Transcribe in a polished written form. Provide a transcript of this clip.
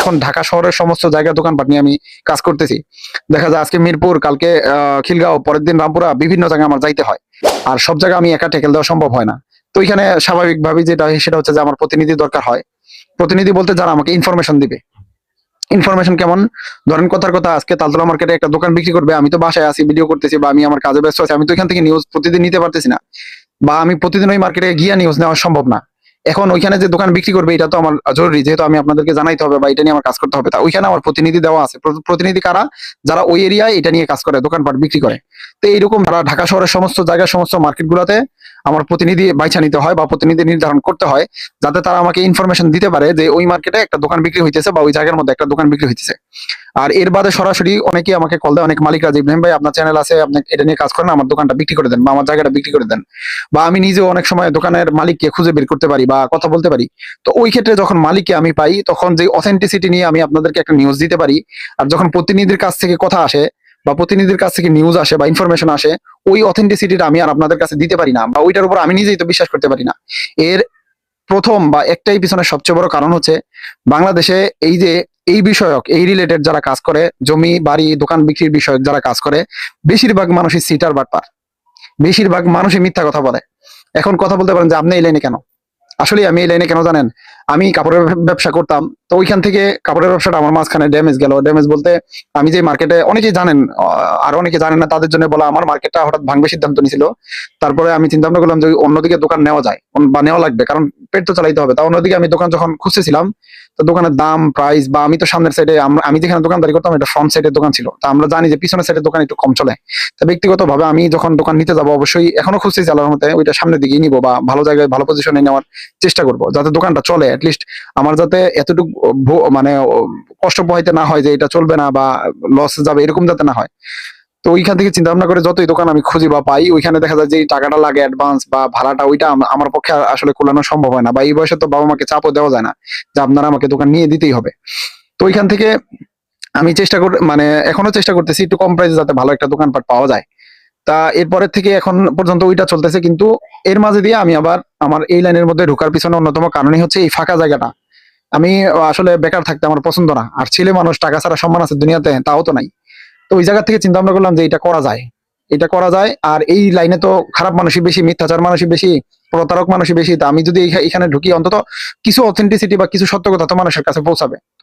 এখন ঢাকা শহরের সমস্ত জায়গায় দোকানপাট নিয়ে আমি কাজ করতেছি। দেখা যায় আজকে মিরপুর, কালকে খিলগাঁও, পরের দিন রামপুরা, বিভিন্ন জায়গায় আমার যাইতে হয়। আর সব জায়গায় আমি একা ট্যাকেল দেওয়া সম্ভব হয় না। তো এখানে স্বাভাবিকভাবেই যেটা হয় সেটা হচ্ছে যে আমার প্রতিনিধি দরকার হয়। প্রতিনিধি বলতে যারা আমাকে ইনফরমেশন দিবে। ইনফরমেশন কেমন? ধরেন কথার কথা, আজকে তালতলা মার্কেটে একটা দোকান বিক্রি করবে, আমি তো বাসায় আছি, ভিডিও করতেছি বা আমি আমার কাজে ব্যস্ত আছি, আমি তো এখান থেকে নিউজ প্রতিদিন নিতে পারতেছি না, বা আমি প্রতিদিন ওই মার্কেটে গিয়ে নিউজ নেওয়া সম্ভব না। এখন ওইখানে যে দোকান বিক্রি করবে এটা তো আমার জরুরি, যেহেতু আমি আপনাদেরকে জানাইতে হবে বা এটা নিয়ে আমার কাজ করতে হবে। তা ওইখানে আমার প্রতিনিধি দেওয়া আছে। প্রতিনিধি কারা? যারা ওই এরিয়ায় এটা নিয়ে কাজ করে, দোকানপাট বিক্রি করে। তো এইরকম যারা ঢাকা শহরের সমস্ত জায়গায়, সমস্ত মার্কেট গুলাতে আমার প্রতিনিধি বাইছা নিতে হয় বা প্রতিনিধি নির্ধারণ করতে হয়, যাতে তারা আমাকে ইনফরমেশন দিতে পারে যে ওই মার্কেটে একটা দোকান বিক্রি হইতেছে বা ওই জায়গার মধ্যে একটা দোকান বিক্রি হইতেছে। আর এর বাদে সরাসরি অনেকেই আমাকে কল দেয়, অনেক মালিকরা, যে ইব্রাহিম ভাই আপনার চ্যানেল আছে, আপনি এটা নিয়ে কাজ করেন, আমার দোকানটা বিক্রি করে দেন বা আমার জায়গাটা বিক্রি করে দেন। বা আমি নিজেও অনেক সময় দোকানের মালিককে খুঁজে বের করতে পারি বা কথা বলতে পারি। তো ওই ক্ষেত্রে যখন মালিককে আমি পাই, তখন যে অথেন্টিসিটি নিয়ে আমি আপনাদেরকে একটা নিউজ দিতে পারি। আর যখন প্রতিনিধির কাছ থেকে কথা আসে বা প্রতিনিধির কাছ থেকে নিউজ আসে বা ইনফরমেশন আসে, ওই অথেন্টিসিটিটা আমি আর আপনাদের কাছে দিতে পারি না, বা ওইটার উপর আমি নিজেই তো বিশ্বাস করতে পারি না। এর প্রথম বা একটাই পিছনে সবচেয়ে বড় কারণ হচ্ছে, বাংলাদেশে এই যে এই বিষয়ক, এই রিলেটেড যারা কাজ করে, জমি বাড়ি দোকান বিক্রির বিষয়ক যারা কাজ করে, বেশিরভাগ মানুষই সিটার বাটপার, বেশিরভাগ মানুষই মিথ্যা কথা বলে। এখন কথা বলতে পারেন যে আপনি এই লাইনে কেন? আসলে আমি এই লাইনে কেন জানেন? আমি কাপড়ের ব্যবসা করতাম, তো ওইখান থেকে কাপড়ের ব্যবসাটা আমার মাঝখানে ড্যামেজ গেল। ড্যামেজ বলতে, আমি যে মার্কেটে, অনেকেই জানেন, আর অনেকে জানেন না, তাদের জন্য বলা, আমার মার্কেটটা হঠাৎ ভাঙবে সিদ্ধান্ত নিছিল। তারপরে আমি চিন্তা ভাবনা করলাম যে অন্যদিকে দোকান নেওয়া যায় বা নেওয়া লাগবে, কারণ পেট তো চালাইতে হবে। তা অন্যদিকে আমি দোকান যখন খুঁজতেছিলাম, তো দোকানের দাম, প্রাইস, বা আমি তো সামনের সাইডে, আমি যেখানে দোকানদারি করতাম এটা ফ্রন্ট সাইডের দোকান ছিল, তা আমরা জানি যে পিছনের সাইডের দোকান একটু কম চলে। তা ব্যক্তিগতভাবে আমি যখন দোকান নিতে যাবো, অবশ্যই এখনো খুঁজতেছি আল্লাহর মতে ওইটা সামনের দিকেই নিবো বা ভালো জায়গায় ভালো পজিশনে নেওয়ার চেষ্টা করবো, যাতে দোকানটা চলে। অ্যাটলিস্ট আমার যাতে এতটুকু মানে কষ্ট পোহাইতে না হয় যে এটা চলবে না বা লস যাবে, এরকম যাতে না হয়। তো ওইখান থেকে চিন্তা ভাবনা করে যতই দোকান আমি খুঁজি বা পাই, ওইখানে দেখা যায় যে এই টাকাটা লাগে অ্যাডভান্স বা ভাড়াটা, ওইটা আমার পক্ষে আসলে কুলানো সম্ভব হয় না, বা এই বয়সে তো বাবা মাকে চাপও দেওয়া যায় না যে আপনারা আমাকে দোকান নিয়ে দিতেই হবে। তো ওইখান থেকে আমি চেষ্টা করি, মানে এখনো চেষ্টা করতেছি একটু কম প্রাইসে যাতে ভালো একটা দোকানপাট পাওয়া যায়। তা এরপরের থেকে এখন পর্যন্ত ওইটা চলতেছে, কিন্তু এর মাঝে দিয়ে আমি আবার আমার এই লাইনের মধ্যে ঢোকার পিছনে অন্যতম কারণই হচ্ছে এই ফাঁকা জায়গাটা। আমি আসলে বেকার থাকতে আমার পছন্দ না। আর ছেলে মানুষ, টাকা ছাড়া সম্মান আছে দুনিয়াতে, তাও তো নাই। তো ওই জায়গা থেকে চিন্তা ভাবনা করলাম যে এটা করা যায়, এটা করা যায়। আর এই লাইনে তো খারাপ মানুষই বেশি, মিথ্যাচার মানুষই বেশি, প্রতারক মানুষই বেশি। তা আমি যদি এখানে ঢুকি, অন্তত কিছু অথেন্টিসিটি বা কিছু সত্য কথা তো মানুষের কাছে পৌঁছাবে।